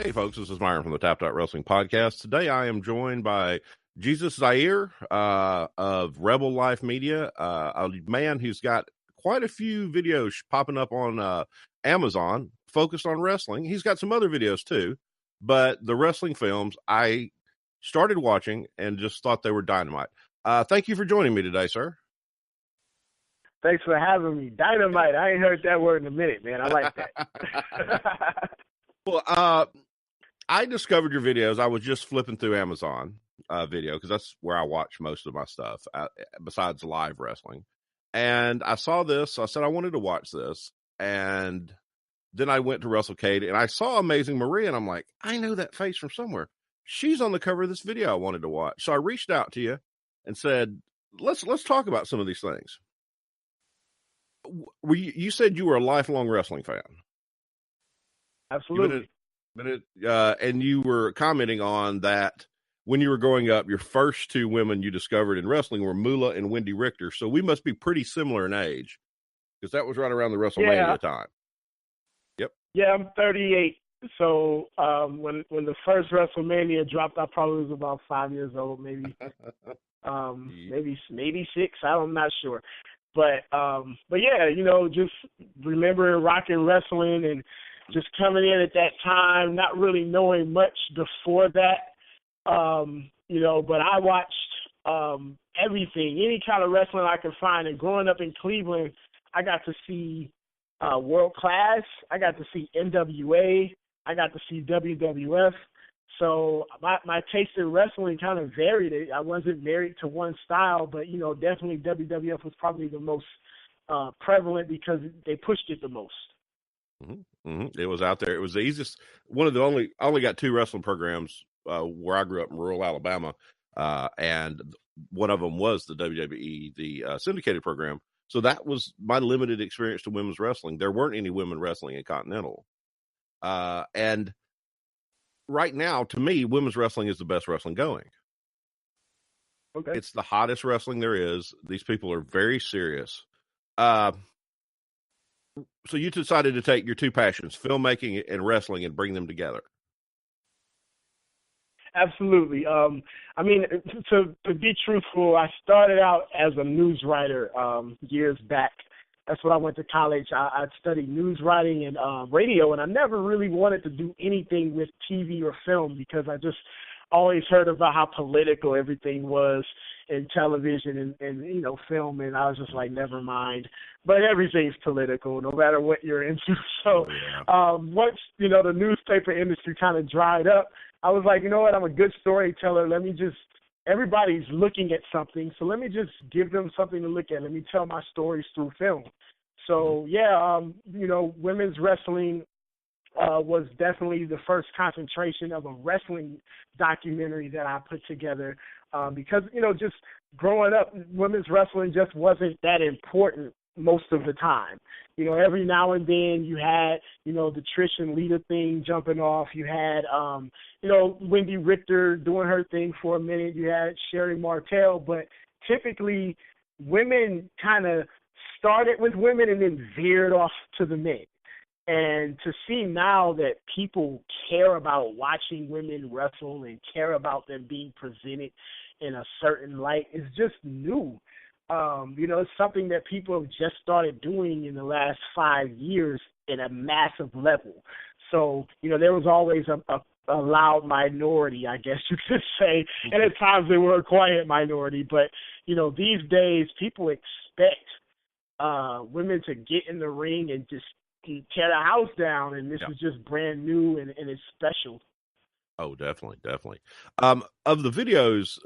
Hey, folks, this is Myron from the Tap Wrestling Podcast. Today I am joined by Jesus Zaire of Rebel Life Media, a man who's got quite a few videos popping up on Amazon focused on wrestling. He's got some other videos too, but the wrestling films I started watching and just thought they were dynamite. Thank you for joining me today, sir. Thanks for having me. Dynamite. I ain't heard that word in a minute, man. I like that. Well, I discovered your videos. I was just flipping through Amazon video because that's where I watch most of my stuff besides live wrestling. And I saw this. So I said I wanted to watch this. And then I went to WrestleCade and I saw Amazing Marie. And I'm like, I know that face from somewhere. She's on the cover of this video I wanted to watch. So I reached out to you and said, let's talk about some of these things. You said you were a lifelong wrestling fan. Absolutely. And you were commenting on that when you were growing up, your first two women you discovered in wrestling were Moolah and Wendy Richter. So we must be pretty similar in age because that was right around the WrestleMania time. Yep. Yeah, I'm 38. So when the first WrestleMania dropped, I probably was about 5 years old, maybe, maybe 6. I'm not sure. But yeah, just remembering rocking wrestling and just coming in at that time, not really knowing much before that, but I watched everything, any kind of wrestling I could find. And growing up in Cleveland, I got to see World Class, I got to see NWA, I got to see WWF. So my taste in wrestling kind of varied. I wasn't married to one style, but, definitely WWF was probably the most prevalent because they pushed it the most. Mm-hmm. Mm-hmm. It was out there. It was the easiest. I only got 2 wrestling programs where I grew up in rural Alabama, and one of them was the WWE, the syndicated program. So that was my limited experience to women's wrestling. There weren't any women wrestling in Continental, and right now, to me, women's wrestling is the best wrestling going. Okay. It's the hottest wrestling there is. These people are very serious. So you decided to take your two passions, filmmaking and wrestling, and bring them together. Absolutely. To be truthful, I started out as a news writer years back. That's what I went to college. I studied news writing and radio, and I never really wanted to do anything with TV or film because I just always heard about how political everything was in television and film, and I was just like, never mind. But everything's political, no matter what you're into. So once, the newspaper industry kind of dried up, I was like, you know what, I'm a good storyteller. Everybody's looking at something, so let me just give them something to look at. Let me tell my stories through film. So, women's wrestling was definitely the first concentration of a wrestling documentary that I put together because, just growing up, women's wrestling just wasn't that important most of the time. Every now and then you had, the Trish and Lita thing jumping off. You had, Wendy Richter doing her thing for a minute. You had Sherry Martel. But typically women kind of started with women and then veered off to the men. And to see now that people care about watching women wrestle and care about them being presented in a certain light is just new. It's something that people have just started doing in the last 5 years at a massive level. So, there was always a loud minority, I guess you could say, and at times they were a quiet minority. But, these days people expect women to get in the ring and just tear the house down, and this is just brand new and it's special. Oh, definitely. Of the videos,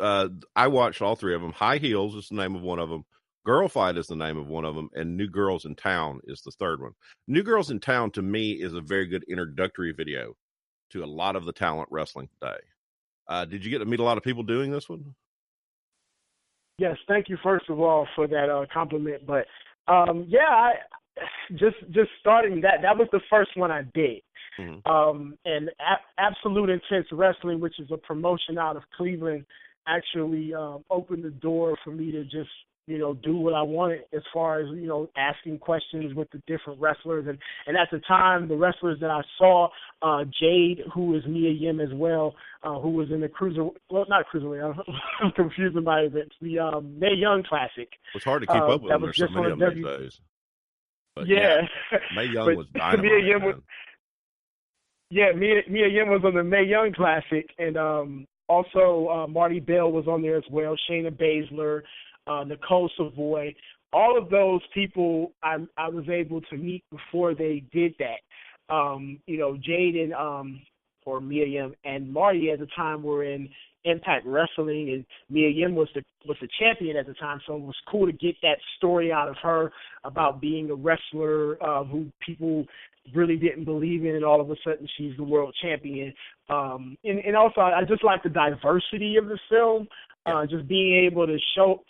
I watched all 3 of them. High Heels is the name of one of them. Girl Fight is the name of one of them. And New Girls in Town is the third one. New Girls in Town, to me, is a very good introductory video to a lot of the talent wrestling today. Did you get to meet a lot of people doing this one? Yes, thank you, first of all, for that compliment. But, just starting that was the first one I did. Mm-hmm. And Absolute Intense Wrestling, which is a promotion out of Cleveland, actually opened the door for me to just do what I wanted as far as, asking questions with the different wrestlers. And at the time, the wrestlers that I saw, Jade, who is Mia Yim as well, who was in the not cruiserweight, I'm confusing my events, the Mae Young Classic. It's hard to keep up with them. There's so many of them these days. But yeah, Mae Young was dynamite. Mia Yim was on the Mae Young Classic, and also Marty Bell was on there as well, Shayna Baszler, Nicole Savoy. All of those people I was able to meet before they did that. Jade and or Mia Yim and Marty at the time were in Impact Wrestling, and Mia Yim was the champion at the time, so it was cool to get that story out of her about being a wrestler who people really didn't believe in, and all of a sudden she's the world champion. And also I just like the diversity of the film. Just being able to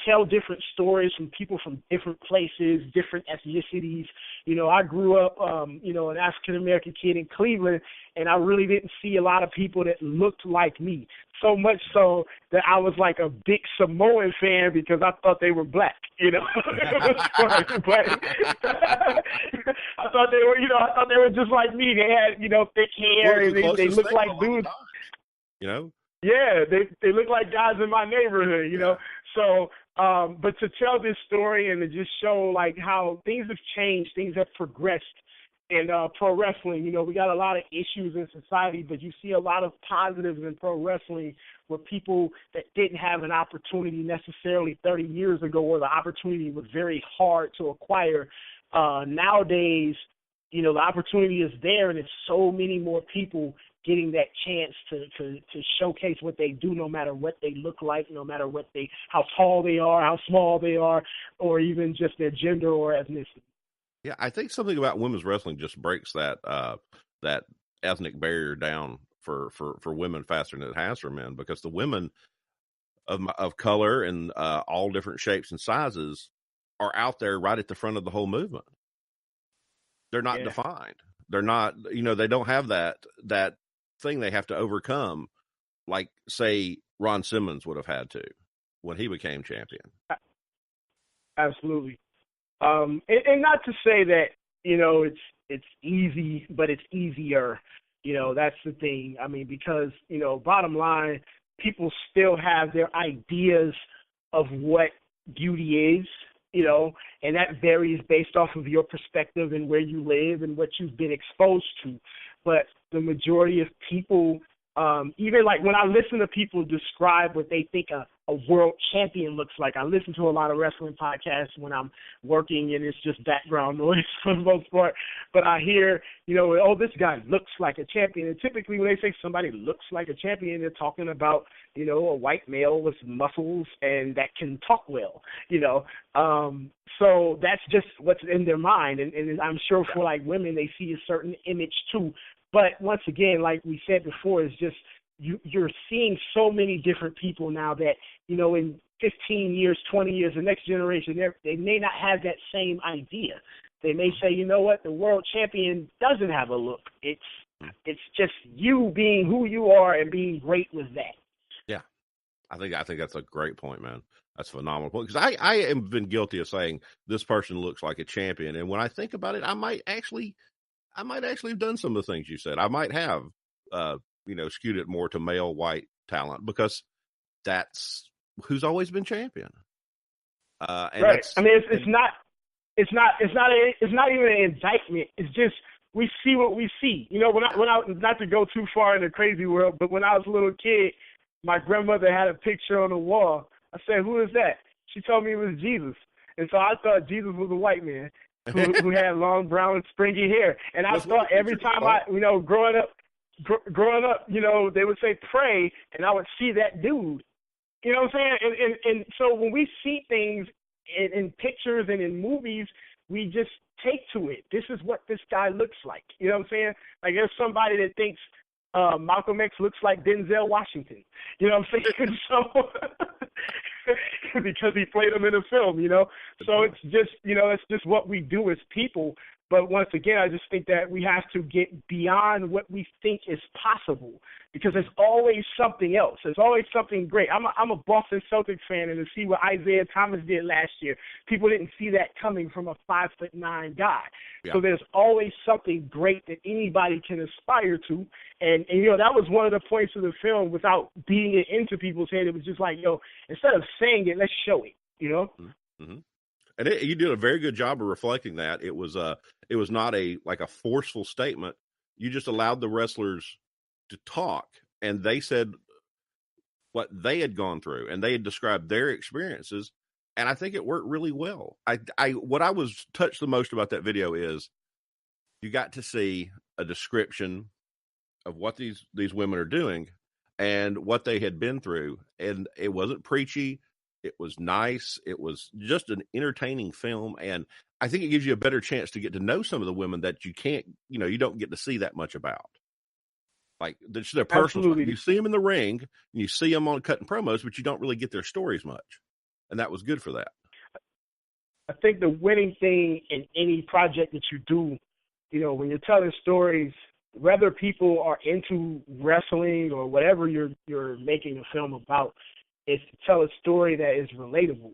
tell different stories from people from different places, different ethnicities. I grew up, an African-American kid in Cleveland, and I really didn't see a lot of people that looked like me. So much so that I was like a big Samoan fan because I thought they were black, It was funny, but I thought they were just like me. They had, thick hair, and they looked like dudes. Yeah, they look like guys in my neighborhood, So, but to tell this story and to just show like how things have changed, things have progressed in pro wrestling. We got a lot of issues in society, but you see a lot of positives in pro wrestling where people that didn't have an opportunity necessarily 30 years ago, or the opportunity was very hard to acquire. Nowadays, the opportunity is there, and it's so many more people getting that chance to showcase what they do, no matter what they look like, no matter how tall they are, how small they are, or even just their gender or ethnicity. Yeah, I think something about women's wrestling just breaks that ethnic barrier down for women faster than it has for men, because the women of color and all different shapes and sizes are out there right at the front of the whole movement. They're not defined. They're not, they don't have that thing they have to overcome, like say Ron Simmons would have had to when he became champion. Absolutely. And not to say that it's easy, but it's easier. That's the thing. I mean, because bottom line, people still have their ideas of what beauty is. And that varies based off of your perspective and where you live and what you've been exposed to. But the majority of people, even like when I listen to people describe what they think a world champion looks like, I listen to a lot of wrestling podcasts when I'm working, and it's just background noise for the most part. But I hear, this guy looks like a champion. And typically when they say somebody looks like a champion, they're talking about, a white male with muscles and that can talk well, So that's just what's in their mind. And I'm sure for like women, they see a certain image too. But once again, like we said before, it's just you're seeing so many different people now that, in 15 years, 20 years, the next generation, they may not have that same idea. They may say, the world champion doesn't have a look. It's just you being who you are and being great with that. Yeah, I think that's a great point, man. That's a phenomenal point, because I have been guilty of saying this person looks like a champion, and when I think about it, I might actually have done some of the things you said. I might have, skewed it more to male white talent, because that's who's always been champion. And right. I mean, it's not even an indictment. It's just we see what we see. When I not to go too far in the crazy world, but when I was a little kid, my grandmother had a picture on the wall. I said, "Who is that?" She told me it was Jesus, and so I thought Jesus was a white man who had long brown springy hair. And I thought every time growing up, they would say pray, and I would see that dude. You know what I'm saying? And so when we see things in pictures and in movies, we just take to it. This is what this guy looks like. You know what I'm saying? Like there's somebody that thinks Malcolm X looks like Denzel Washington. You know what I'm saying? So because he played him in a film, So it's just, it's just what we do as people. But once again, I just think that we have to get beyond what we think is possible, because there's always something else. There's always something great. I'm a Boston Celtics fan, and to see what Isaiah Thomas did last year, people didn't see that coming from a 5'9" guy. Yeah. So there's always something great that anybody can aspire to. And that was one of the points of the film, without beating it into people's head. It was just like, instead of saying it, let's show it, Mm-hmm. And you did a very good job of reflecting that. It was not a forceful statement. You just allowed the wrestlers to talk, and they said what they had gone through, and they had described their experiences. And I think it worked really well. What I was touched the most about that video is you got to see a description of what these women are doing and what they had been through. And it wasn't preachy. It was nice. It was just an entertaining film. And I think it gives you a better chance to get to know some of the women that you can't, you don't get to see that much about. Like, it's their personal stuff. You see them in the ring, and you see them on cutting promos, but you don't really get their stories much. And that was good for that. I think the winning thing in any project that you do, when you're telling stories, whether people are into wrestling or whatever you're making a film about, is to tell a story that is relatable.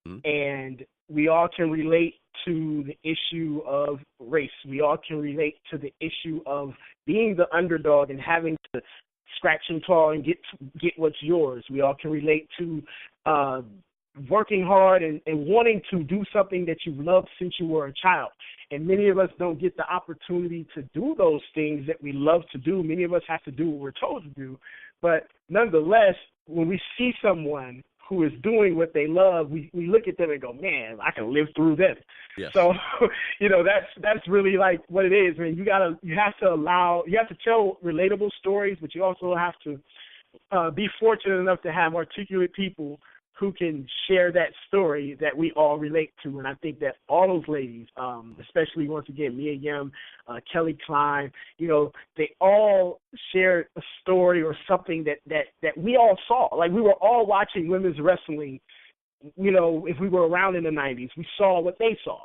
Mm-hmm. And we all can relate to the issue of race. We all can relate to the issue of being the underdog and having to scratch and claw and get what's yours. We all can relate to working hard and wanting to do something that you've loved since you were a child. And many of us don't get the opportunity to do those things that we love to do. Many of us have to do what we're told to do. But nonetheless, when we see someone who is doing what they love, we look at them and go, man, I can live through them. Yes. So, that's really like what it is. I mean, you have to tell relatable stories, but you also have to be fortunate enough to have articulate people who can share that story that we all relate to. And I think that all those ladies, especially once again, Mia Yim, Kelly Klein, they all shared a story or something that we all saw. Like, we were all watching women's wrestling, if we were around in the 90s, we saw what they saw.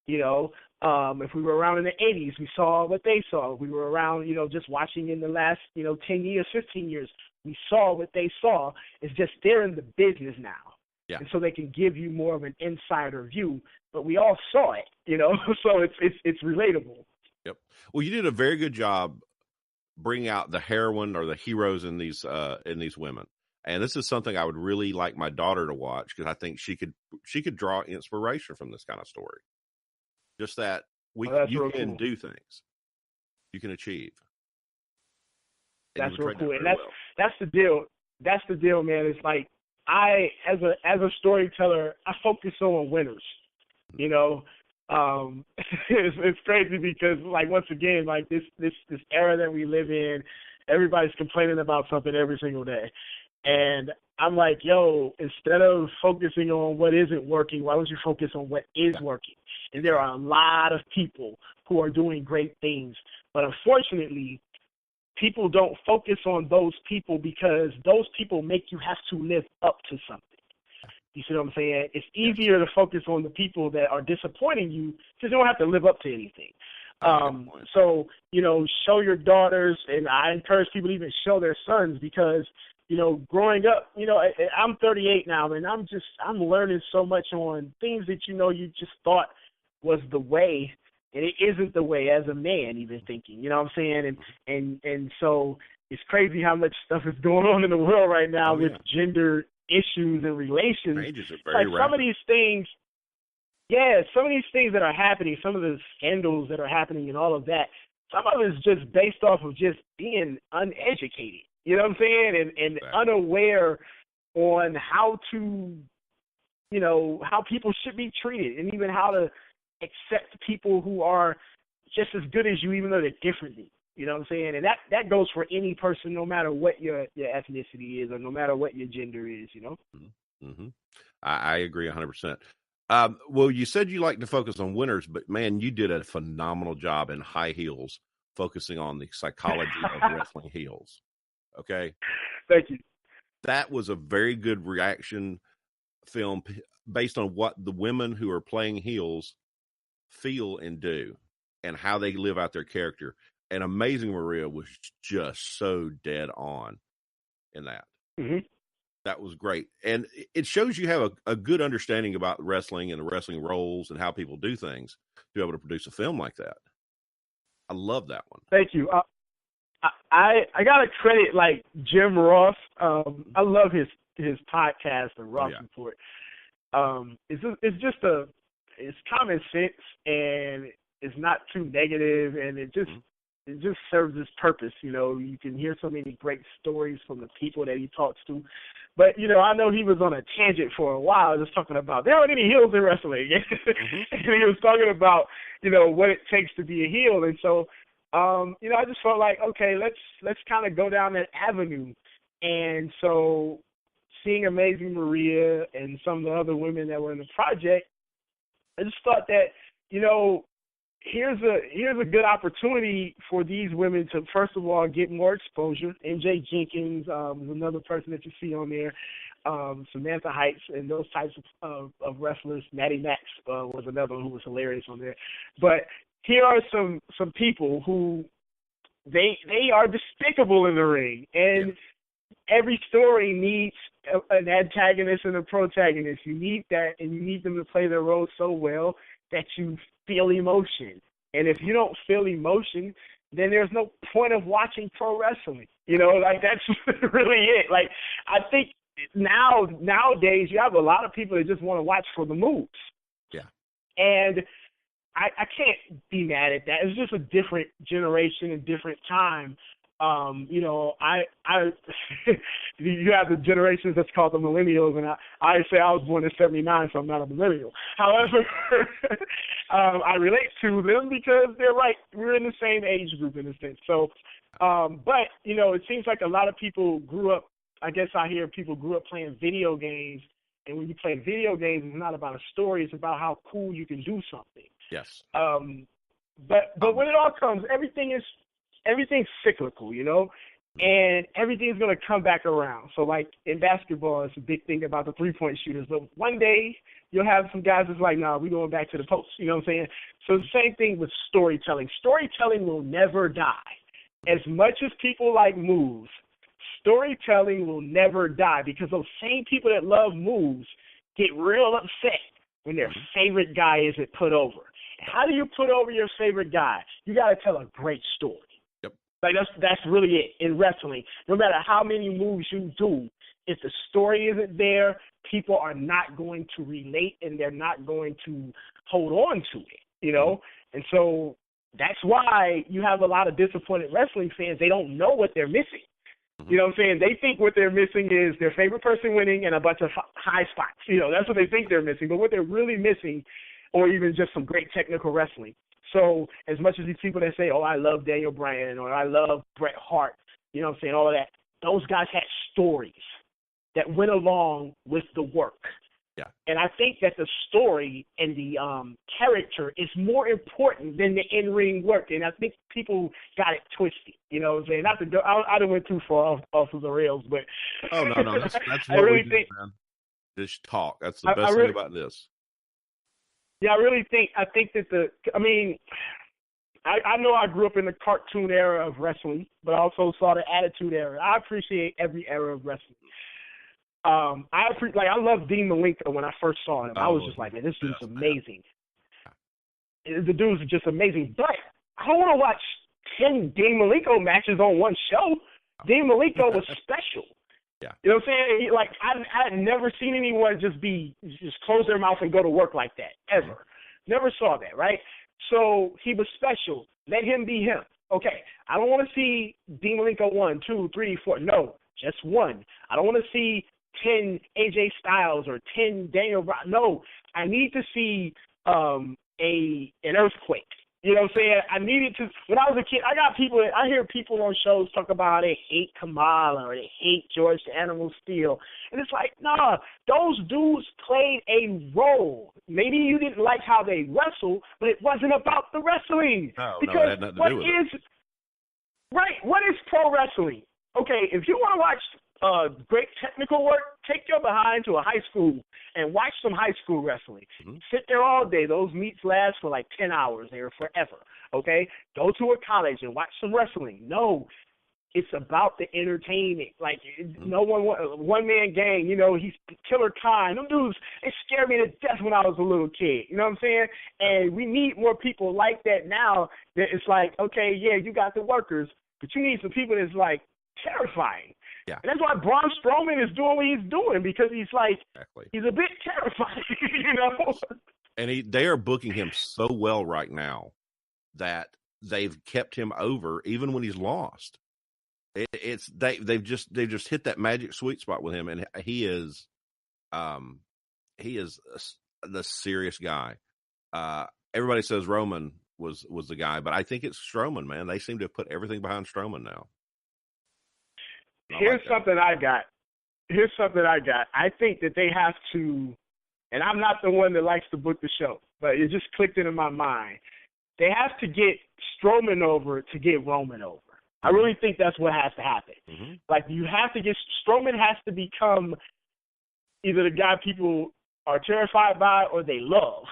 If we were around in the 80s, we saw what they saw. If we were around, just watching in the last, 10 years, 15 years, we saw what they saw. It's just they're in the business now. Yeah. And so they can give you more of an insider view, but we all saw it, so it's relatable. Yep. Well, you did a very good job bringing out the heroine or the heroes in these women. And this is something I would really like my daughter to watch, because I think she could draw inspiration from this kind of story. Just that you can do things, you can achieve. That's real cool, and that's the deal. That's the deal, man. It's like as a storyteller, I focus on winners. It's crazy because, like, once again, like this era that we live in, everybody's complaining about something every single day, and I'm like, yo, instead of focusing on what isn't working, why don't you focus on what is working? And there are a lot of people who are doing great things, but unfortunately, people don't focus on those people because those people make you have to live up to something. You see what I'm saying? It's easier to focus on the people that are disappointing you because you don't have to live up to anything. So, show your daughters, and I encourage people to even show their sons, because, growing up, I'm 38 now, and I'm learning so much on things that, you just thought was the way, and it isn't the way as a man, even thinking, you know what I'm saying? And so it's crazy how much stuff is going on in the world right now with gender issues and relations. Changes are very rapid. Some of these things that are happening, some of the scandals that are happening and all of that, some of it is just based off of just being uneducated, you know what I'm saying? And unaware on how to, how people should be treated, and even how to accept people who are just as good as you, even though they're different. You know what I'm saying? And that goes for any person, no matter what your ethnicity is, or no matter what your gender is, Mm-hmm. I agree 100%. Well, you said you like to focus on winners, but man, you did a phenomenal job in High Heels, focusing on the psychology of wrestling heels. Okay. Thank you. That was a very good reaction film based on what the women who are playing heels feel and do. and how they live out their character. And Amazing Maria was just so dead on in that. Mm-hmm. That was great. And it shows you have a good understanding about wrestling and the wrestling roles and how people do things to be able to produce a film like that. I love that one. Thank you. I got to credit like Jim Ross. I love his podcast, The Ross Report. It's common sense, and it's not too negative, and it just serves its purpose. You know, you can hear so many great stories from the people that he talks to. But, you know, I know he was on a tangent for a while just talking about there aren't any heels in wrestling. And he was talking about, you know, what it takes to be a heel. And so, you know, I just felt like, okay, let's kind of go down that avenue. And so seeing Amazing Maria and some of the other women that were in the project, I just thought that, you know, here's a good opportunity for these women to, first of all, get more exposure. MJ Jenkins is another person that you see on there, Samantha Heights, and those types of wrestlers. Maddie Max was another one who was hilarious on there. But here are some people who they are despicable in the ring, and every story needs an antagonist and a protagonist. You need that, and you need them to play their role so well that you feel emotion. And if you don't feel emotion, then there's no point of watching pro wrestling. You know, like that's really it. Like I think nowadays you have a lot of people that just want to watch for the moves. Yeah. And I can't be mad at that. It's just a different generation, a different time. You know, you have the generations that's called the millennials, and I say I was born in 79, so I'm not a millennial. However, I relate to them because they're right. We're in the same age group in a sense. So, but, you know, it seems like a lot of people grew up, I guess I hear people grew up playing video games, and when you play video games, it's not about a story, it's about how cool you can do something. Yes. But when it all comes, everything's cyclical, you know, and everything's going to come back around. So, like, in basketball, it's a big thing about the three-point shooters. But one day, you'll have some guys that's like, nah, we're going back to the post. You know what I'm saying? So the same thing with storytelling. Storytelling will never die. As much as people like moves, storytelling will never die because those same people that love moves get real upset when their favorite guy isn't put over. And how do you put over your favorite guy? You got to tell a great story. Like that's really it in wrestling. No matter how many moves you do, if the story isn't there, people are not going to relate and they're not going to hold on to it, you know? And so that's why you have a lot of disappointed wrestling fans. They don't know what they're missing. You know what I'm saying? They think what they're missing is their favorite person winning and a bunch of high spots. You know, that's what they think they're missing. But what they're really missing, or even just some great technical wrestling. So as much as these people that say, oh, I love Daniel Bryan or I love Bret Hart, you know what I'm saying, all of that, those guys had stories that went along with the work. Yeah. And I think that the story and the character is more important than the in-ring work. And I think people got it twisted. You know what I'm saying? Not to go, I done went too far off of the rails, but. Oh, no. That's what really we do, man. Just talk. That's the best thing about this. Yeah, I think that I know I grew up in the cartoon era of wrestling, but I also saw the attitude era. I appreciate every era of wrestling. I love Dean Malenko when I first saw him. I was just like, man, this dude's amazing. The dude's just amazing. But I don't want to watch 10 Dean Malenko matches on one show. Dean Malenko was special. Yeah. You know what I'm saying? Like, I had never seen anyone just close their mouth and go to work like that, ever. Never saw that, right? So he was special. Let him be him. Okay, I don't want to see Dean Malenko 1, 2, 3, 4. No, just one. I don't want to see 10 AJ Styles or 10 Daniel Bryan. No, I need to see an earthquake. You know what I'm saying? I needed to. When I was a kid, I hear people on shows talk about how they hate Kamala or they hate George the Animal Steel. And it's like, nah, those dudes played a role. Maybe you didn't like how they wrestled, but it wasn't about the wrestling. No, it had nothing to do with it. Right, what is pro wrestling? Okay, if you want to watch great technical work, take your behind to a high school and watch some high school wrestling. Sit there all day. Those meets last for like 10 hours. They were forever. okay? Go to a college and watch some wrestling. No, it's about the entertainment. Like, no one man gang, you know, he's Killer Khan. Them dudes, they scared me to death when I was a little kid. You know what I'm saying? And we need more people like that now. That it's like, okay, yeah, you got the workers, but you need some people that's like terrifying. Yeah. And that's why Braun Strowman is doing what he's doing, because he's like, he's a bit terrifying, you know? And they are booking him so well right now that they've kept him over even when he's lost. They've just hit that magic sweet spot with him, and he is the serious guy. Everybody says Roman was the guy, but I think it's Strowman, man. They seem to have put everything behind Strowman now. Here's something I got. I think that they have to, and I'm not the one that likes to book the show, but it just clicked into my mind. They have to get Strowman over to get Roman over. I really think that's what has to happen. Mm-hmm. Like, you have to get Strowman has to become either the guy people are terrified by or they love,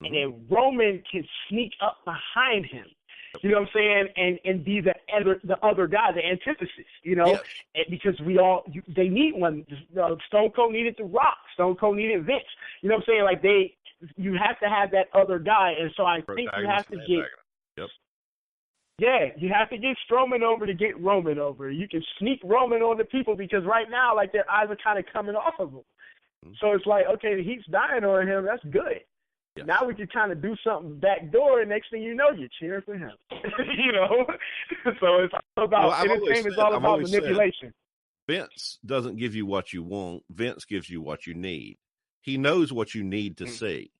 and then Roman can sneak up behind him. You know what I'm saying? And be the other guy, the antithesis. You know, and because they need one. Stone Cold needed The Rock. Stone Cold needed Vince. You know what I'm saying? Like, you have to have that other guy, and so I think you have to get. Yep. Yeah, you have to get Strowman over to get Roman over. You can sneak Roman on the people, because right now, like, their eyes are kind of coming off of him. Mm-hmm. So it's like, okay, the heat's dying on him. That's good. Yes. Now we can kind of do something backdoor, and next thing you know, you're cheering for him. You know? So it's all about entertainment. It's all about manipulation. Vince doesn't give you what you want. Vince gives you what you need. He knows what you need to see.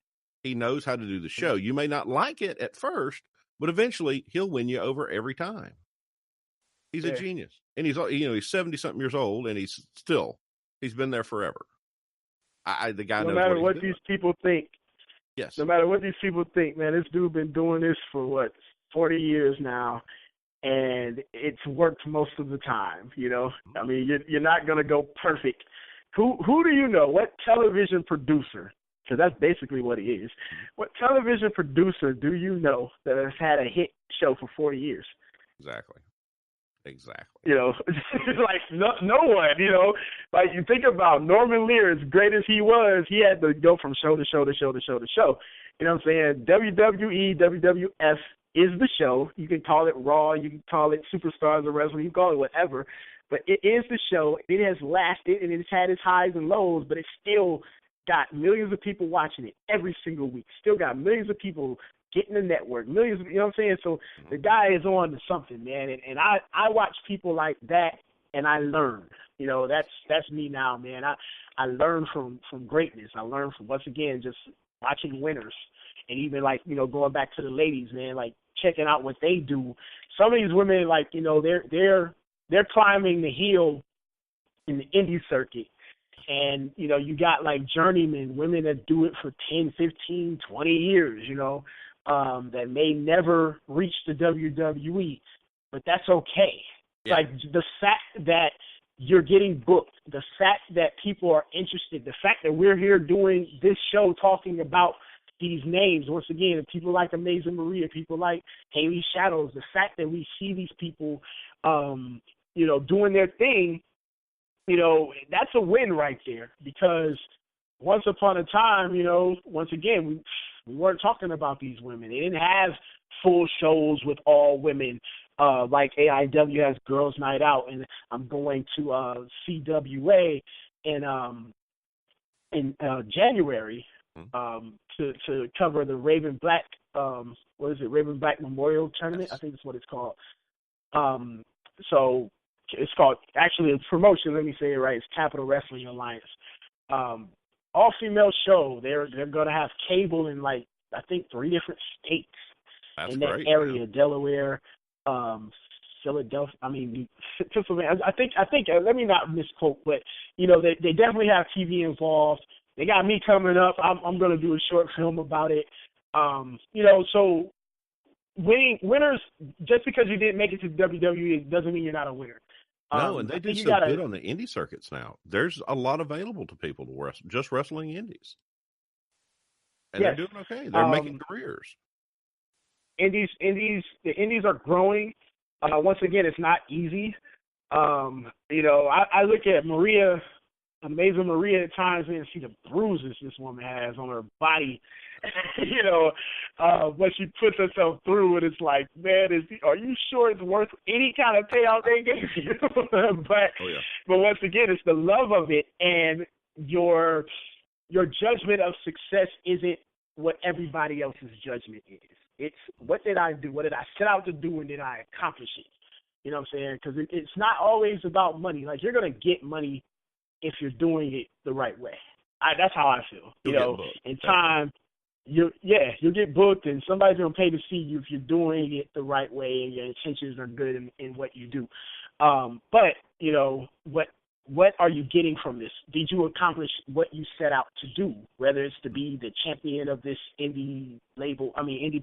He knows how to do the show. You may not like it at first, but eventually he'll win you over every time. He's a genius. And he's 70-something years old, and he's been there forever. The guy knows what he's doing. No matter what these people think. Yes. No matter what these people think, man, this dude been doing this for 40 years now, and it's worked most of the time. You know, I mean, you're not gonna go perfect. Who do you know? What television producer? Because that's basically what he is. What television producer do you know that has had a hit show for 40 years? Exactly. You know, like no one, you know. Like, you think about Norman Lear, as great as he was, he had to go from show to show to show to show to show. You know what I'm saying? WWE, WWF is the show. You can call it Raw, you can call it Superstars of Wrestling, you can call it whatever. But it is the show. It has lasted, and it's had its highs and lows, but it's still got millions of people watching it every single week. Still got millions of people getting the network, millions of, you know what I'm saying? So the guy is on to something, man. And I watch people like that, and I learn. You know, that's me now, man. I learn from greatness. I learn from, once again, just watching winners. And even, like, you know, going back to the ladies, man, like, checking out what they do. Some of these women, like, you know, they're climbing the hill in the indie circuit. And, you know, you got, like, journeymen, women that do it for 10, 15, 20 years, you know, that may never reach the WWE, but that's okay. Yeah. Like, the fact that you're getting booked, the fact that people are interested, the fact that we're here doing this show talking about these names, once again, people like Amazing Maria, people like Haley Shadows, the fact that we see these people, you know, doing their thing, you know, that's a win right there, because once upon a time, you know, once again, we weren't talking about these women. They didn't have full shows with all women, like AIW has Girls Night Out, and I'm going to CWA in January to cover the Raven Black, Raven Black Memorial Tournament? I think that's what it's called. So it's called, actually, it's promotion, let me say it right, it's Capital Wrestling Alliance. All-female show. They're going to have cable in, like, I think 3 different states. That's in that great, area, man. Delaware, Philadelphia, Pennsylvania. I think. Let me not misquote, but, you know, they definitely have TV involved. They got me coming up. I'm going to do a short film about it. You know, so winners, just because you didn't make it to WWE doesn't mean you're not a winner. No, and they do so good on the indie circuits now. There's a lot available to people to wrestle, just wrestling indies. And they're doing okay. They're making careers. the indies are growing. Once again, it's not easy. I look at Amazing Maria at times and see the bruises this woman has on her body. What she puts herself through, and it's like, man, are you sure it's worth any kind of payout they gave you? But once again, it's the love of it, and your judgment of success isn't what everybody else's judgment is. It's what did I do? What did I set out to do, and did I accomplish it? You know what I'm saying? Because it's not always about money. Like, you're going to get money if you're doing it the right way. That's how I feel. In time, you'll get booked, and somebody's going to pay to see you if you're doing it the right way and your intentions are good in what you do. But what are you getting from this? Did you accomplish what you set out to do? Whether it's to be the champion of this indie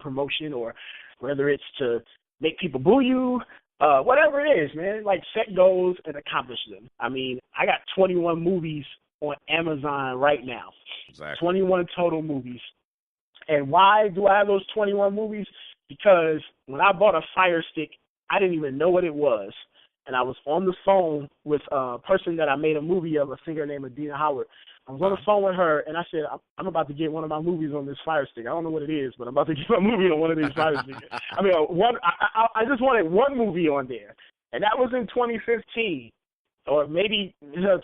promotion, or whether it's to make people boo you, whatever it is, man. Like, set goals and accomplish them. I mean, I got 21 movies on Amazon right now. Exactly. 21 total movies. And why do I have those 21 movies? Because when I bought a Fire Stick, I didn't even know what it was. And I was on the phone with a person that I made a movie of, a singer named Adina Howard. I was on the phone with her, and I said, I'm about to get one of my movies on this Fire Stick. I don't know what it is, but I'm about to get my movie on one of these Fire Sticks. I just wanted one movie on there, and that was in 2015, or maybe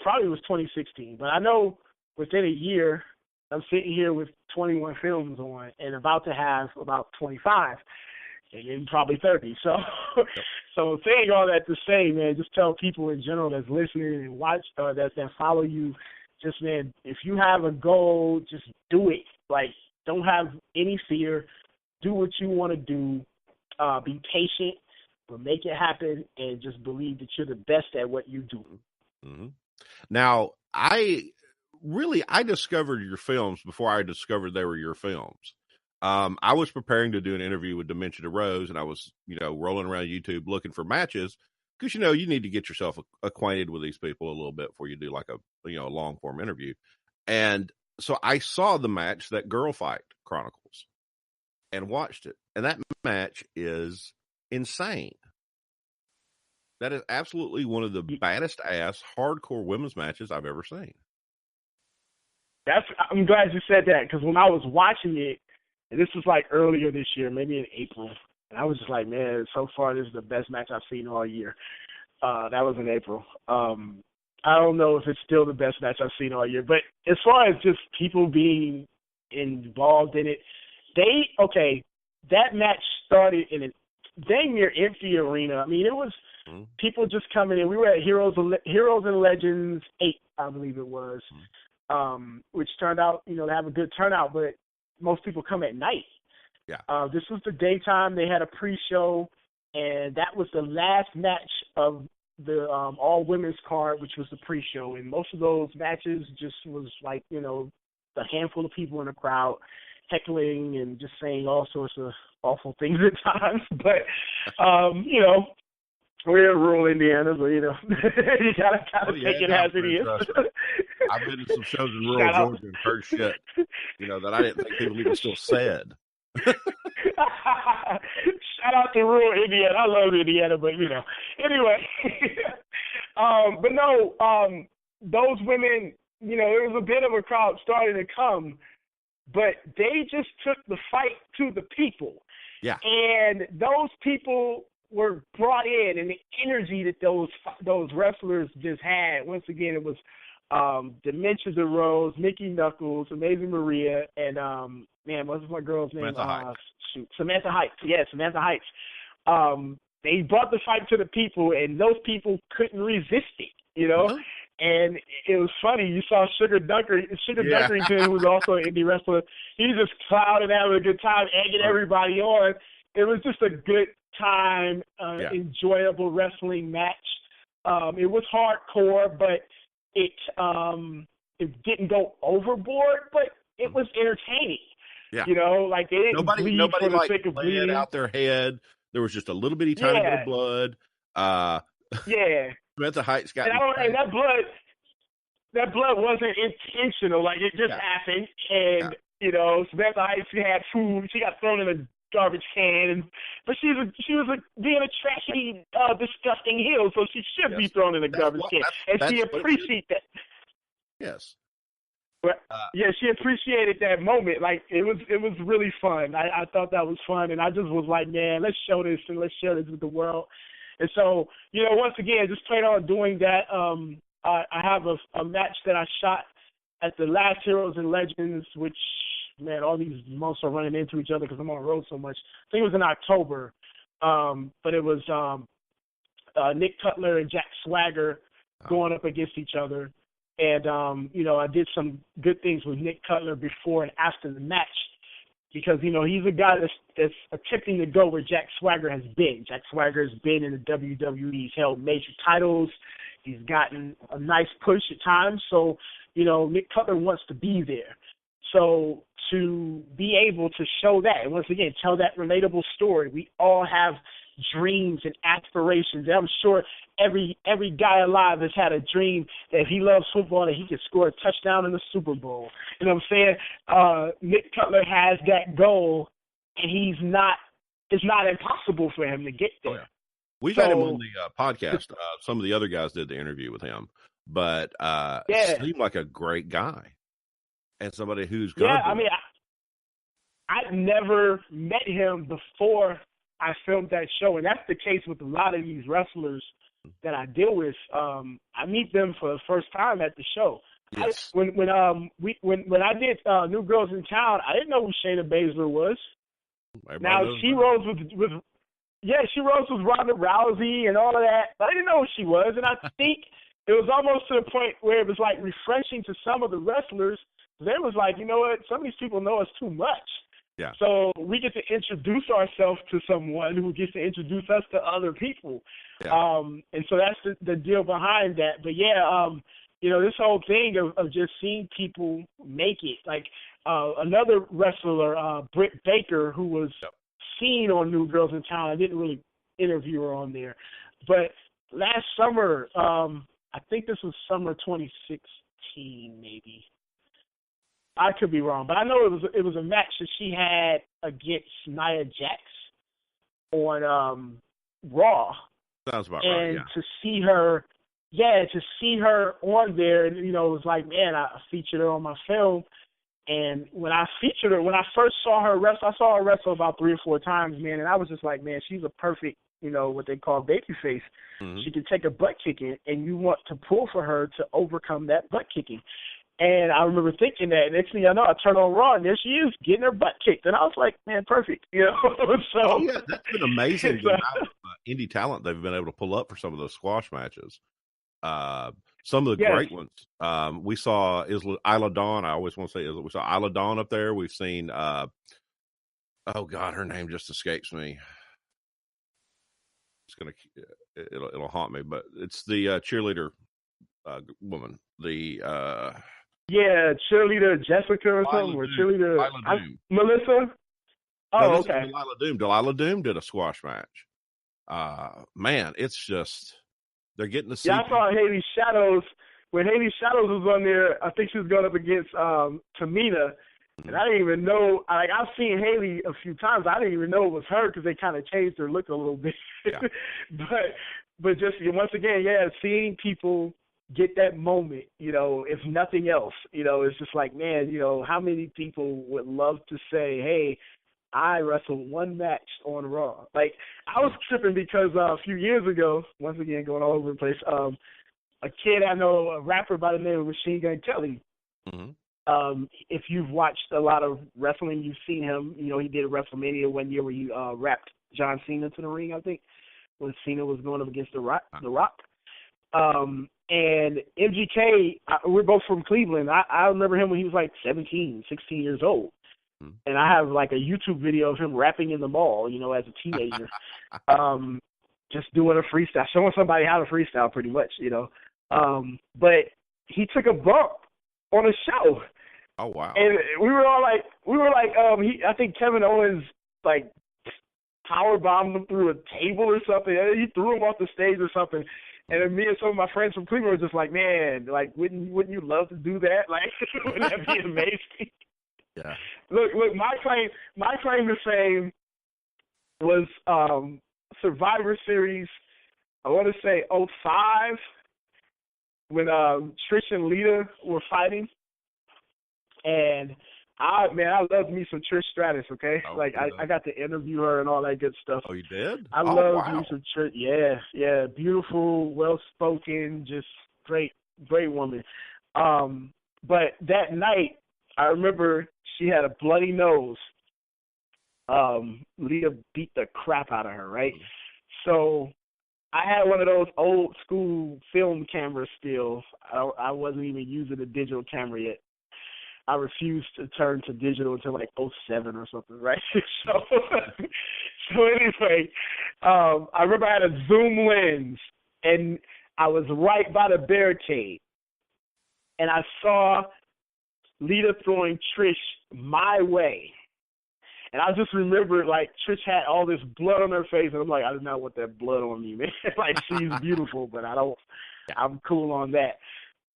probably was 2016. But I know within a year, I'm sitting here with 21 films on, and about to have about 25. And probably 30. So saying all that to say, man, just tell people in general that's listening and watch, that follow you, just, man, if you have a goal, just do it. Like, don't have any fear. Do what you want to do. Be patient, but make it happen, and just believe that you're the best at what you do. Mm-hmm. Now, I discovered your films before I discovered they were your films. I was preparing to do an interview with Dementia Rose, and I was, rolling around YouTube looking for matches because, you need to get yourself acquainted with these people a little bit before you do like a long form interview. And so I saw the match, that Girl Fight Chronicles, and watched it. And that match is insane. That is absolutely one of the baddest ass hardcore women's matches I've ever seen. I'm glad you said that, because when I was watching it, and this was like earlier this year, maybe in April, and I was just like, man, so far this is the best match I've seen all year. That was in April. I don't know if it's still the best match I've seen all year, but as far as just people being involved in it, that match started in a dang near empty arena. I mean, it was people just coming in. We were at Heroes and Legends 8, I believe it was, which turned out, to have a good turnout, but most people come at night. Yeah. This was the daytime. They had a pre-show, and that was the last match of the all women's card, which was the pre-show. And most of those matches just was like, a handful of people in the crowd heckling and just saying all sorts of awful things at times. But we're in rural Indiana, so you gotta take it as it is. I've been to some shows in rural Georgia and heard shit, that I didn't think people even still said. Shout out to rural Indiana. I love Indiana, but anyway. But no, those women, there was a bit of a crowd starting to come, but they just took the fight to the people. Yeah. And those people were brought in, and the energy that those wrestlers just had. Once again, it was Dementia Rose, Mickey Knuckles, Amazing Maria, and what's my girl's name? Samantha Heights. Yeah, Samantha Heights. They brought the fight to the people, and those people couldn't resist it. Uh-huh. And it was funny. You saw Sugar Dunkerington, who was also an indie wrestler. He was just clouding, having a good time, egging everybody on. It was just a good time, enjoyable wrestling match. It was hardcore, but it didn't go overboard, but it was entertaining. Yeah. Like they didn't bleed for the sake of bleeding out their head. There was just a little bitty tiny bit of blood. Samantha Heights got and that blood wasn't intentional. Like, it just happened, and Samantha Heights, she had food. She got thrown in a garbage can, but she was being a trashy, disgusting heel, so she should be thrown in the garbage can, and she appreciated that. Yes. Yeah, she appreciated that moment. Like it was really fun. I thought that was fun, and I just was like, man, let's show this and let's share this with the world. And so, once again, just plan on doing that. I have a match that I shot at the last Heroes and Legends, which, man, all these months are running into each other because I'm on the road so much. I think it was in October, but it was Nick Cutler and Jack Swagger going up against each other. And, I did some good things with Nick Cutler before and after the match because, he's a guy that's attempting to go where Jack Swagger has been. Jack Swagger has been in the WWE. He's held major titles. He's gotten a nice push at times. So, Nick Cutler wants to be there. So to be able to show that, and once again, tell that relatable story, we all have dreams and aspirations. And I'm sure every guy alive has had a dream that if he loves football that he could score a touchdown in the Super Bowl. You know what I'm saying? Nick Cutler has that goal, and it's not impossible for him to get there. Oh, yeah. We've had him on the podcast. Some of the other guys did the interview with him, but seemed like a great guy and somebody who's good. Yeah, I mean, I've never met him before I filmed that show, and that's the case with a lot of these wrestlers that I deal with. I meet them for the first time at the show. Yes. When I did New Girls in Town, I didn't know who Shayna Baszler was. She rolls with Ronda Rousey and all of that, but I didn't know who she was, and I think it was almost to the point where it was like refreshing to some of the wrestlers. They was like, you know what, some of these people know us too much. Yeah. So we get to introduce ourselves to someone who gets to introduce us to other people. Yeah. And so that's the deal behind that. But yeah, this whole thing of just seeing people make it. Like another wrestler, Britt Baker, who was seen on New Girls in Town. I didn't really interview her on there. But last summer, I think this was summer 2016 maybe. I could be wrong, but I know it was a match that she had against Nia Jax on Raw. Sounds about right. And to see her on there, and it was like, man, I featured her on my film. And when I first saw her wrestle, I saw her wrestle about 3 or 4 times, man, and I was just like, man, she's a perfect, what they call babyface. Mm-hmm. She can take a butt kicking, and you want to pull for her to overcome that butt kicking. And I remember thinking that. Next thing I know, I turn on Raw, and there she is, getting her butt kicked. And I was like, man, perfect. So, yeah, that's been amazing. Indie talent they've been able to pull up for some of those squash matches. Some of the great ones. We saw Isla Dawn. I always want to say we saw Isla Dawn up there. We've seen, oh, God, her name just escapes me. It'll haunt me, but it's the cheerleader woman. Cheerleader Jessica or something, or cheerleader Melissa. Oh, okay. Delilah Doom did a squash match. Man, it's just they're getting to see. Yeah, I saw Haley Shadows when Haley Shadows was on there. I think she was going up against Tamina, and I didn't even know. Like I've seen Haley a few times. I didn't even know it was her because they kind of changed her look a little bit. Yeah. but just once again, seeing people get that moment, if nothing else, it's just like, man, how many people would love to say, hey, I wrestled one match on Raw. Like, I was tripping because a few years ago, once again, going all over the place, a kid I know, a rapper by the name of Machine Gun Kelly. Mm-hmm. If you've watched a lot of wrestling, you've seen him. He did a WrestleMania one year where he rapped John Cena to the ring, I think, when Cena was going up against The Rock. And MGK, we're both from Cleveland. I remember him when he was like 17, 16 years old. Mm-hmm. And I have like a YouTube video of him rapping in the mall, as a teenager. Just doing a freestyle, showing somebody how to freestyle pretty much, But he took a bump on a show. Oh, wow. And we were like, I think Kevin Owens, like, power bombed him through a table or something. He threw him off the stage or something. And then me and some of my friends from Cleveland were just like, man, like, wouldn't you love to do that? Like, wouldn't that be amazing? Yeah. Look, my claim to fame was Survivor Series, I want to say '05, when Trish and Lita were fighting. And I love me some Trish Stratus, okay? Oh, like I got to interview her and all that good stuff. Oh, you did? I love me some Trish. Yeah, beautiful, well spoken, just great woman. But that night, I remember she had a bloody nose. Leah beat the crap out of her, right? So I had one of those old school film cameras still. I wasn't even using a digital camera yet. I refused to turn to digital until like '07 or something, right? So anyway, I remember I had a zoom lens, and I was right by the barricade, and I saw Lita throwing Trish my way. And I just remember, like, Trish had all this blood on her face, and I'm like, I do not want that blood on me, man. Like, she's beautiful, but I'm cool on that.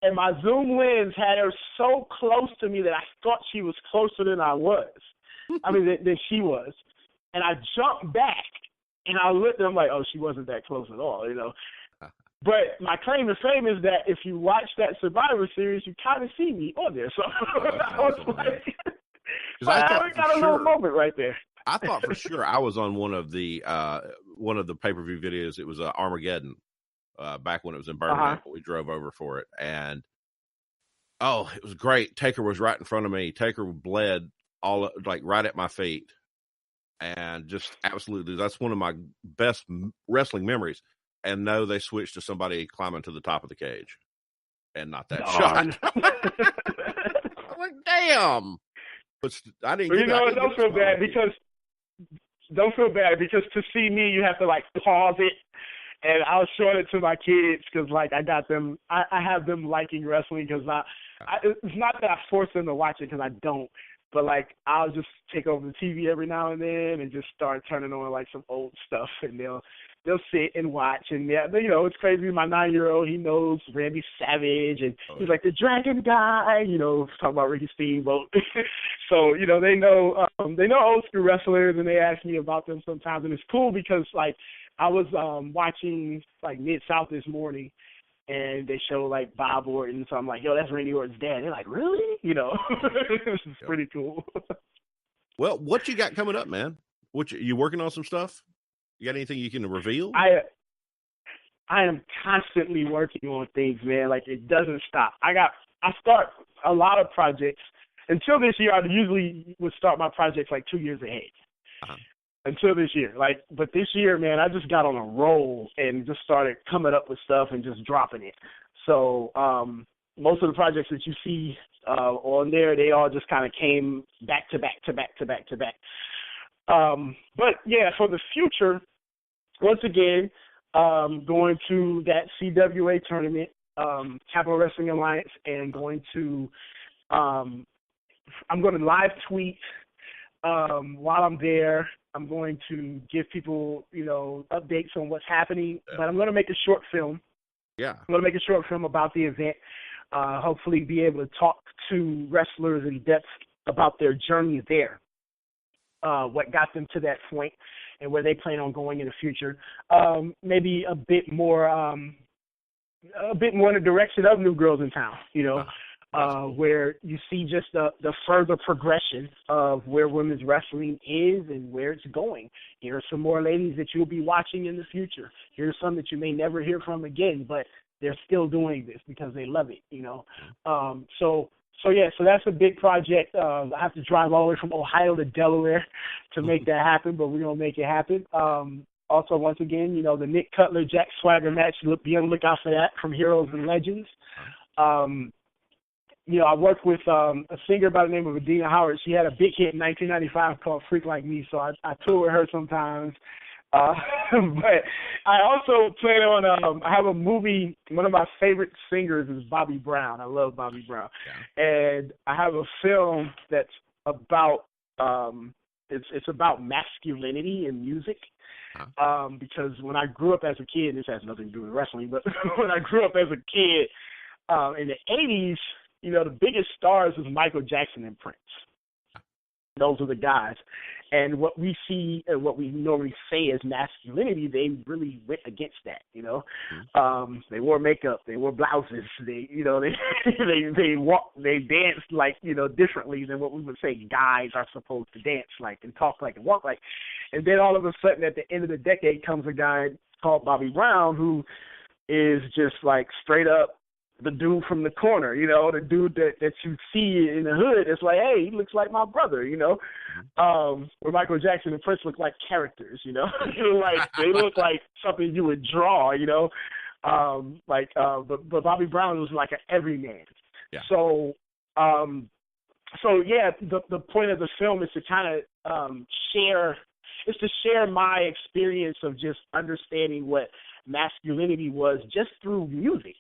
And my zoom lens had her so close to me that I thought she was closer than I was. Than she was. And I jumped back, and I looked, and I'm like, oh, she wasn't that close at all, you know. But my claim to fame is that if you watch that Survivor Series, you kind of see me on there. So I was like, I got a little moment right there. I thought for sure I was on one of the pay-per-view videos. It was Armageddon back when it was in Birmingham. We drove over for it, and it was great. Taker was right in front of me. Taker bled all like right at my feet, and just absolutely, that's one of my best wrestling memories. And no, they switched to somebody climbing to the top of the cage, and not that shot. I'm like, damn. But I didn't. Don't feel bad because to see me, you have to like pause it, and I'll show it to my kids because like I got them. I have them liking wrestling because it's not that I force them to watch it because I don't. But like I'll just take over the TV every now and then and just start turning on like some old stuff, and they'll sit and watch. And it's crazy. My 9-year-old, he knows Randy Savage, and he's like the Dragon guy. Talking about Ricky Steamboat. So they know old school wrestlers, and they ask me about them sometimes, and it's cool because like I was watching like Mid-South this morning, and they show like Bob Orton, so I'm like, yo, that's Randy Orton's dad. They're like, really? This is pretty cool. Well, what you got coming up, man? You working on some stuff? You got anything you can reveal? I am constantly working on things, man. Like it doesn't stop. I start a lot of projects. Until this year, I usually would start my projects like 2 years ahead. Until this year, but this year, man, I just got on a roll and just started coming up with stuff and just dropping it. So most of the projects that you see on there, they all just kind of came back to back to back to back to back. But yeah, for the future, once again, going to that CWA tournament, Capital Wrestling Alliance, and I'm going to live tweet while I'm there. I'm going to give people, updates on what's happening, but I'm going to make a short film. Yeah. I'm going to make a short film about the event, hopefully be able to talk to wrestlers in depth about their journey there, what got them to that point, and where they plan on going in the future. Maybe a bit more in the direction of New Girls in Town, where you see just the further progression of where women's wrestling is and where it's going. Here are some more ladies that you'll be watching in the future. Here's some that you may never hear from again, but they're still doing this because they love it, So that's a big project. I have to drive all the way from Ohio to Delaware to make that happen, but we're going to make it happen. Also, once again, the Nick Cutler, Jack Swagger match, be on the lookout for that from Heroes and Legends. I worked with a singer by the name of Adina Howard. She had a big hit in 1995 called Freak Like Me, so I tour with her sometimes. But I also plan on, I have a movie, one of my favorite singers is Bobby Brown. I love Bobby Brown. Yeah. And I have a film that's about, it's about masculinity in music. Because when I grew up as a kid, this has nothing to do with wrestling, but when I grew up as a kid in the 80s, the biggest stars was Michael Jackson and Prince. those are the guys. And what we see and what we normally say as masculinity, they really went against that, you know. They wore makeup, they wore blouses, they, you know, they danced like, you know, differently than what we would say guys are supposed to dance like and talk like and walk like. And then all of a sudden at the end of the decade comes a guy called Bobby Brown who is just like straight up the dude from the corner, you know, the dude that you see in the hood. It's like, hey, he looks like my brother, you know. Where Michael Jackson and Prince look like characters, you know. Like they look like something you would draw, you know. But Bobby Brown was like an everyman. Yeah. So yeah, the point of the film is to kind of share my experience of just understanding what masculinity was just through music.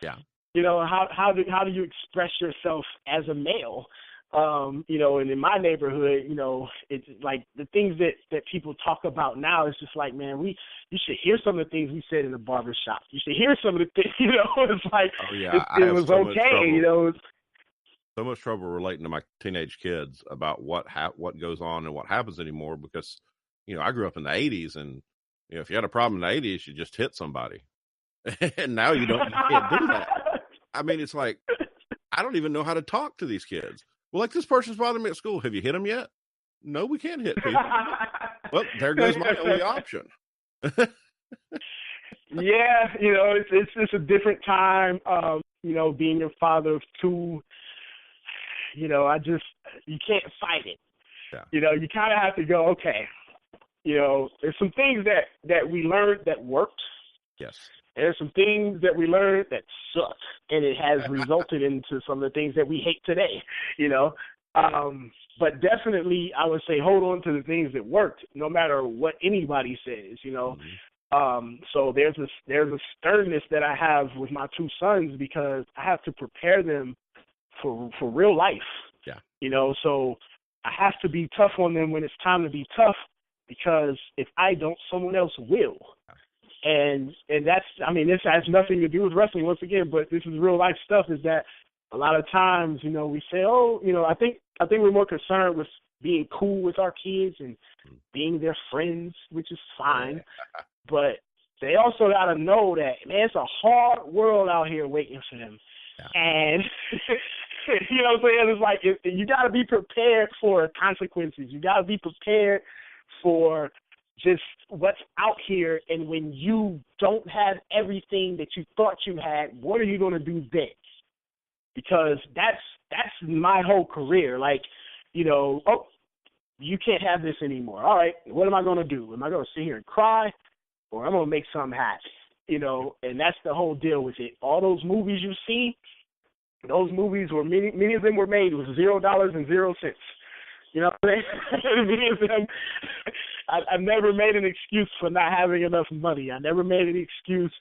Yeah. You know, how do you express yourself as a male? You know, and in my neighborhood, you know, it's like the things that people talk about now is just like, man, you should hear some of the things we said in the barbershop. You should hear some of the things, you know, it's like, it was so okay, you know. So much trouble relating to my teenage kids about what goes on and what happens anymore because, you know, I grew up in the 80s and, you know, if you had a problem in the 80s, you just hit somebody. And now you can't do that. I mean, it's like, I don't even know how to talk to these kids. Well, like this person's bothering me at school. Have you hit them yet? No, we can't hit people. Well, there goes my only option. Yeah, you know, it's a different time. You know, being a father of two, you know, you can't fight it. Yeah. You know, you kind of have to go, okay, you know, there's some things that we learned that worked. Yes. There's some things that we learned that suck, and it has resulted into some of the things that we hate today, you know. But definitely, I would say hold on to the things that worked, no matter what anybody says, you know. So there's a sternness that I have with my two sons because I have to prepare them for real life. Yeah. You know, so I have to be tough on them when it's time to be tough because if I don't, someone else will. And that's, I mean, this has nothing to do with wrestling once again, but this is real life stuff is that a lot of times, you know, we say, oh, you know, I think we're more concerned with being cool with our kids and being their friends, which is fine. But they also got to know that, man, it's a hard world out here waiting for them. Yeah. And, you know what I'm saying? It's like you got to be prepared for consequences. You got to be prepared for just what's out here, and when you don't have everything that you thought you had, what are you going to do then? Because that's my whole career. Like, you know, oh, you can't have this anymore. All right, what am I going to do? Am I going to sit here and cry, or I'm going to make something happen? You know, and that's the whole deal with it. All those movies you see, those movies were many of them were made with $0 and 0 cents. You know what I mean? I've never made an excuse for not having enough money. I never made an excuse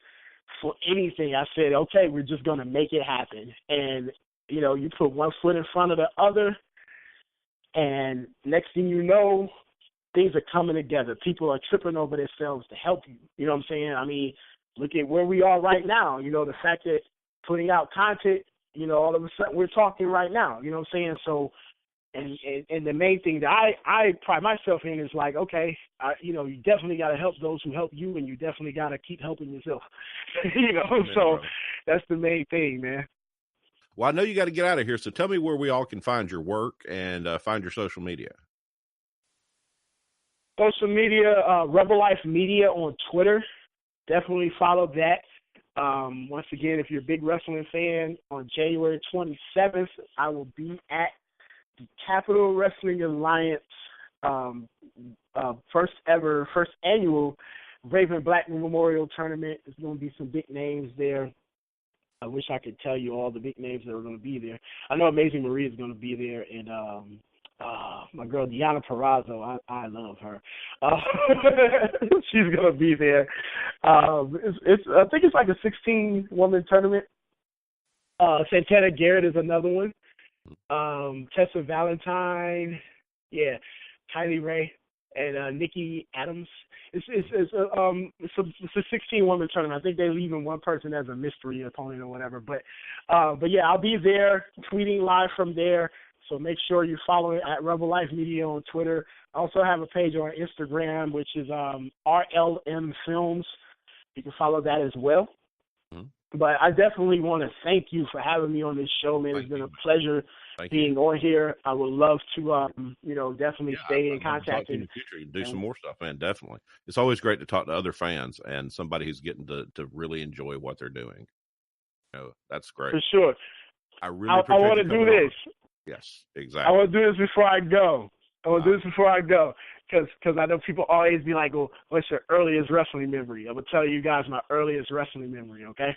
for anything. I said, okay, we're just going to make it happen. And, you know, you put one foot in front of the other, and next thing you know, things are coming together. People are tripping over themselves to help you. You know what I'm saying? I mean, look at where we are right now. You know, the fact that putting out content, you know, all of a sudden we're talking right now. You know what I'm saying? So, and the main thing that I pride myself in is like, okay, you know, you definitely got to help those who help you, and you definitely got to keep helping yourself. You know, man, so bro, that's the main thing, man. Well, I know you got to get out of here, so tell me where we all can find your work and find your social media. Social media, Rebel Life Media on Twitter. Definitely follow that. Once again, if you're a big wrestling fan, on January 27th, I will be at the Capital Wrestling Alliance first annual Raven Black Memorial Tournament. There's going to be some big names there. I wish I could tell you all the big names that are going to be there. I know Amazing Maria is going to be there, and my girl Deanna Perrazzo, I love her. She's going to be there. I think it's like a 16-woman tournament. Santana Garrett is another one. Tessa Valentine, yeah, Kylie Ray, and Nikki Adams. It's a 16-woman tournament. I think they're leaving one person as a mystery opponent or whatever. But yeah, I'll be there tweeting live from there. So make sure you follow it at Rebel Life Media on Twitter. I also have a page on Instagram, which is RLM Films. You can follow that as well. Mm-hmm. But I definitely want to thank you for having me on this show, man. It's been a pleasure being on here. I would love to, definitely stay in contact. In the future, you can do some more stuff, man. Definitely. It's always great to talk to other fans and somebody who's getting to really enjoy what they're doing. That's great. For sure. I want to do this. Yes, exactly. I want to do this before I go. Because I know people always be like, well, what's your earliest wrestling memory? I'm going to tell you guys my earliest wrestling memory, okay?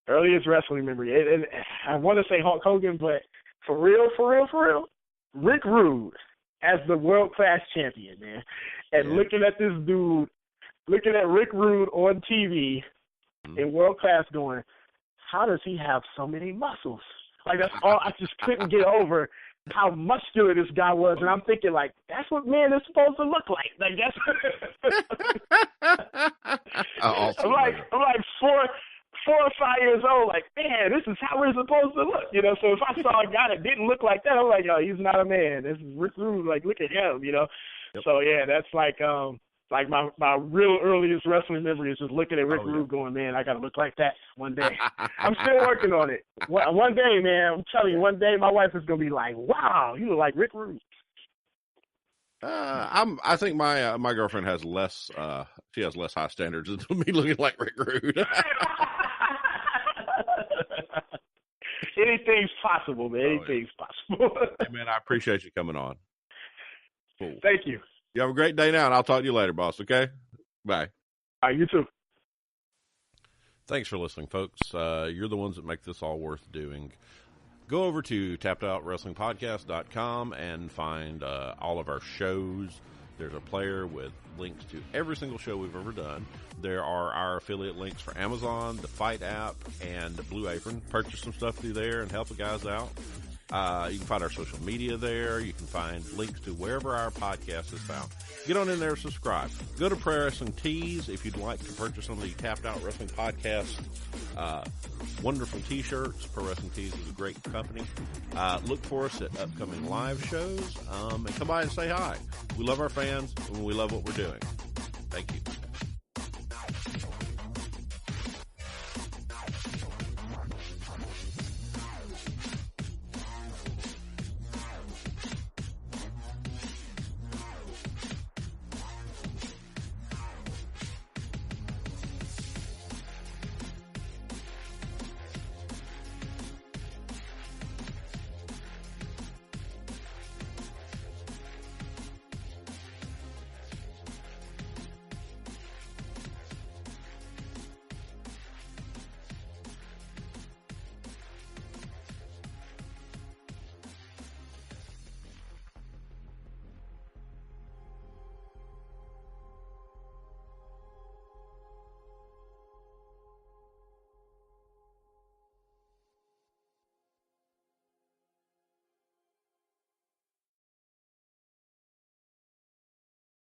Earliest wrestling memory. And I want to say Hulk Hogan, but for real, Rick Rude as the world-class champion, man. And looking at this dude, looking at Rick Rude on TV in world-class going, how does he have so many muscles? Like, that's all. I just couldn't get over how muscular this guy was. And I'm thinking, like, that's what men is supposed to look like. Like, that's I'm like 4 or 5 years old, like, man, this is how we're supposed to look. So if I saw a guy that didn't look like that, I'm like, yo, he's not a man. This is Rick Rude. Like, look at him, Yep. So, yeah, that's like my real earliest wrestling memory is just looking at Rick Rude going, man, I got to look like that one day. I'm still working on it. One day, man, I'm telling you, one day my wife is going to be like, wow, you look like Rick Rude. I think my girlfriend has less high standards than me looking like Rick Rude. Anything's possible, man. Anything's possible. Hey, man, I appreciate you coming on. Cool. Thank you. You have a great day now, and I'll talk to you later, boss, okay? Bye. All right, you too. Thanks for listening, folks. You're the ones that make this all worth doing. Go over to tappedoutwrestlingpodcast.com and find all of our shows. There's a player with links to every single show we've ever done. There are our affiliate links for Amazon, the Fight app, and the Blue Apron. Purchase some stuff through there and help the guys out. You can find our social media there. You can find links to wherever our podcast is found. Get on in there and subscribe. Go to Pro Wrestling Tees if you'd like to purchase some of the Tapped Out Wrestling Podcast wonderful t-shirts. Pro Wrestling Tees is a great company. Look for us at upcoming live shows and come by and say hi. We love our fans and we love what we're doing. Thank you.